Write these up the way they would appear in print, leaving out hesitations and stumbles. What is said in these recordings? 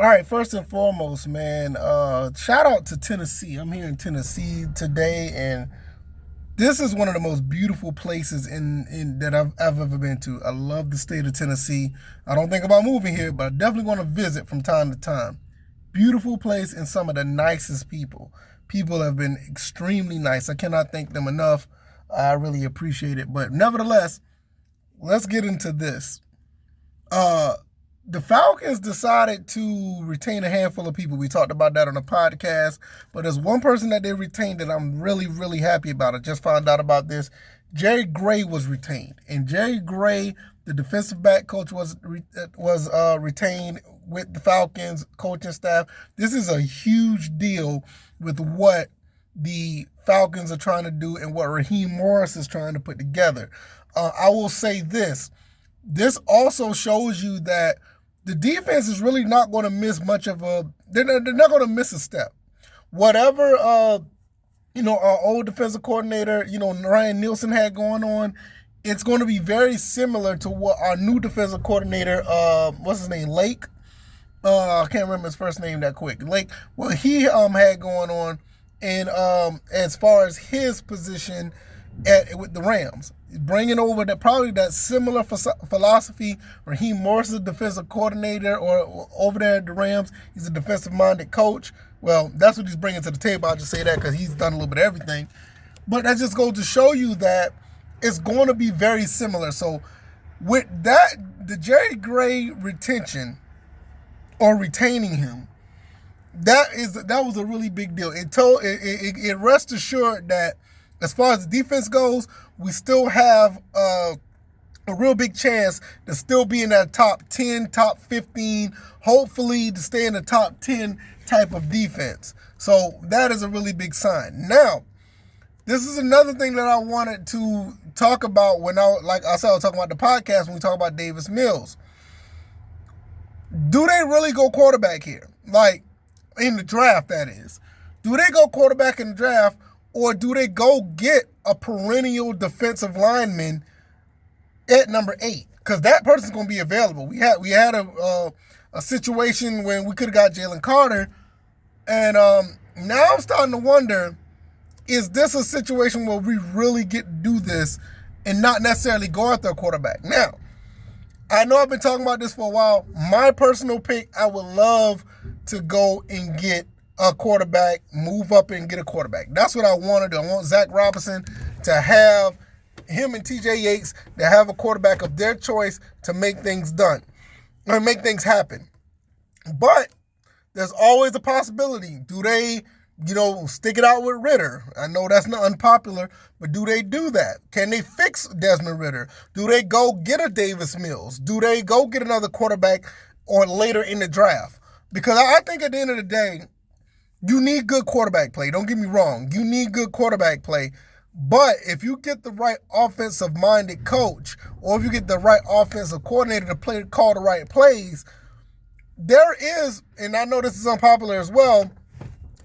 All right, first and foremost, man, shout out to Tennessee. I'm here in Tennessee today, and this is one of the most beautiful places in that I've ever been to. I love the state of Tennessee. I don't think about moving here, but I definitely want to visit from time to time. Beautiful place and some of the nicest people. People have been extremely nice. I cannot thank them enough. I really appreciate it. But nevertheless, let's get into this. Uh, the Falcons decided to retain a handful of people. We talked about that on the podcast, but there's one person that they retained that I'm really, really happy about. I just found out about this. Jerry Gray was retained, and Jerry Gray, the defensive back coach, was retained with the Falcons coaching staff. This is a huge deal with what the Falcons are trying to do and what Raheem Morris is trying to put together. I will say this. This also shows you that the defense is really not going to miss much of they're not going to miss a step. Whatever, our old defensive coordinator, Ryan Nielsen had going on, it's going to be very similar to what our new defensive coordinator, what's his name, Lake? I can't remember his first name that quick. Lake, what he had going on, and as far as his position with the Rams, bringing over that similar philosophy. Raheem Morris is a defensive coordinator, or over there at the Rams, he's a defensive-minded coach. Well, that's what he's bringing to the table. I'll just say that because he's done a little bit of everything. But that just goes to show you that it's going to be very similar. So with that, the Jerry Gray retention or retaining him, that was a really big deal. It rest assured that as far as the defense goes, we still have a real big chance to still be in that top 10, top 15, hopefully to stay in the top 10 type of defense. So that is a really big sign. Now, this is another thing that I wanted to talk about like I said, I was talking about the podcast when we talk about Davis Mills. Do they really go quarterback here? Like, in the draft, that is. Do they go quarterback in the draft, or do they go get a perennial defensive lineman at number 8? Because that person's going to be available. We had a situation when we could have got Jalen Carter, and now I'm starting to wonder, is this a situation where we really get to do this and not necessarily go after a quarterback? Now, I know I've been talking about this for a while. My personal pick, I would love to go and get a quarterback, move up and get a quarterback. That's what I want to do. I want Zach Robinson to have him and TJ Yates to have a quarterback of their choice to make things done or make things happen. But there's always a possibility. Do they, stick it out with Ritter? I know that's not unpopular, but do they do that? Can they fix Desmond Ritter? Do they go get a Davis Mills? Do they go get another quarterback or later in the draft? Because I think at the end of the day, you need good quarterback play. Don't get me wrong. You need good quarterback play. But if you get the right offensive-minded coach, or if you get the right offensive coordinator to call the right plays, there is, and I know this is unpopular as well,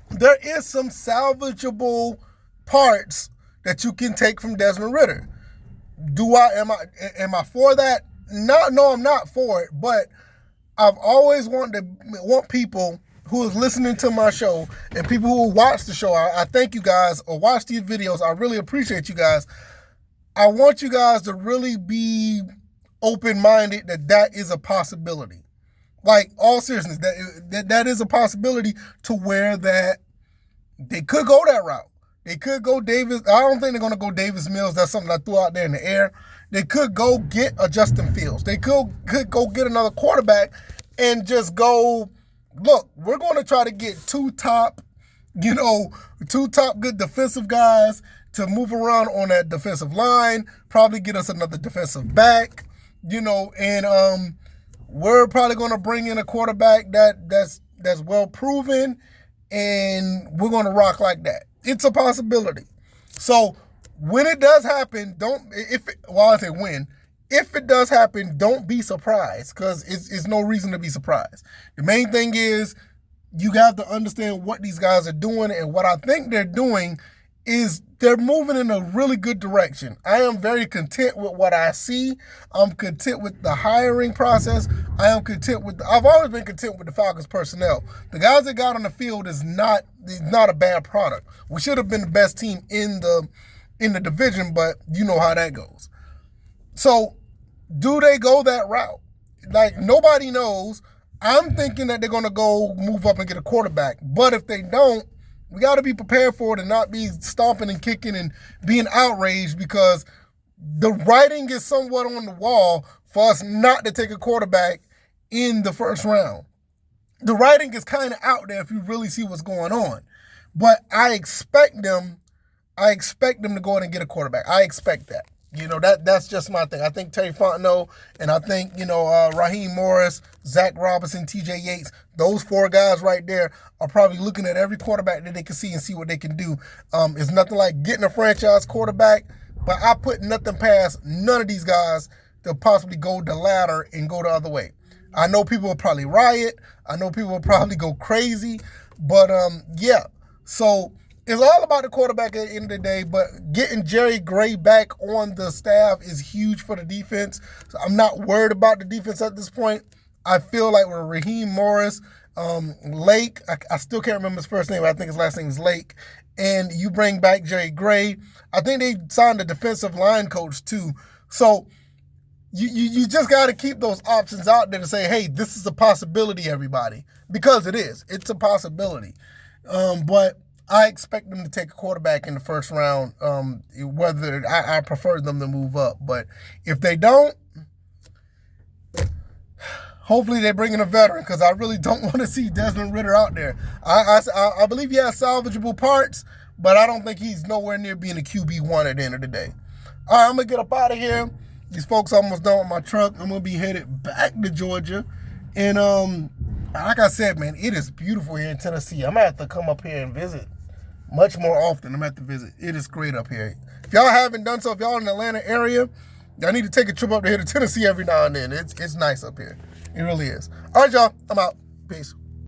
there is some salvageable parts that you can take from Desmond Ritter. Am I for that? No, I'm not for it. But I've always want people who is listening to my show and people who watch the show. I thank you guys, or watch these videos. I really appreciate you guys. I want you guys to really be open-minded that is a possibility. Like, all seriousness, that is a possibility to where that they could go that route. They could go Davis. I don't think they're going to go Davis Mills. That's something I threw out there in the air. They could go get a Justin Fields. They could go get another quarterback and just go, look, we're going to try to get two top good defensive guys to move around on that defensive line, probably get us another defensive back, and we're probably going to bring in a quarterback that's well proven, and we're going to rock like that. It's a possibility. So when it does happen, if it does happen, don't be surprised, because it's no reason to be surprised. The main thing is you have to understand what these guys are doing, and what I think they're doing is they're moving in a really good direction. I am very content with what I see. I'm content with the hiring process. I've always been content with the Falcons personnel. The guys that got on the field is not a bad product. We should have been the best team in the division, but you know how that goes. So, do they go that route? Like, nobody knows. I'm thinking that they're going to go move up and get a quarterback. But if they don't, we got to be prepared for it and not be stomping and kicking and being outraged because the writing is somewhat on the wall for us not to take a quarterback in the first round. The writing is kind of out there if you really see what's going on. But I expect them to go in and get a quarterback. I expect that. You know, that's just my thing. I think Terry Fontenot and I think, Raheem Morris, Zach Robinson, TJ Yates, those four guys right there are probably looking at every quarterback that they can see and see what they can do. It's nothing like getting a franchise quarterback, but I put nothing past none of these guys to possibly go the ladder and go the other way. I know people will probably riot. I know people will probably go crazy. But, yeah. So it's all about the quarterback at the end of the day, but getting Jerry Gray back on the staff is huge for the defense. So I'm not worried about the defense at this point. I feel like with Raheem Morris, Lake, I still can't remember his first name, but I think his last name is Lake, and you bring back Jerry Gray. I think they signed a defensive line coach too. So you just got to keep those options out there to say, hey, this is a possibility, everybody, because it is. It's a possibility. But I expect them to take a quarterback in the first round, whether I prefer them to move up. But if they don't, hopefully they bring in a veteran because I really don't want to see Desmond Ridder out there. I believe he has salvageable parts, but I don't think he's nowhere near being a QB1 at the end of the day. All right, I'm going to get up out of here. These folks almost done with my truck. I'm going to be headed back to Georgia. And like I said, man, it is beautiful here in Tennessee. I'm going to have to come up here and visit much more often. I'm going to have to visit. It is great up here. If y'all haven't done so, if y'all in the Atlanta area, y'all need to take a trip up here to Tennessee every now and then. It's nice up here. It really is. All right, y'all. I'm out. Peace.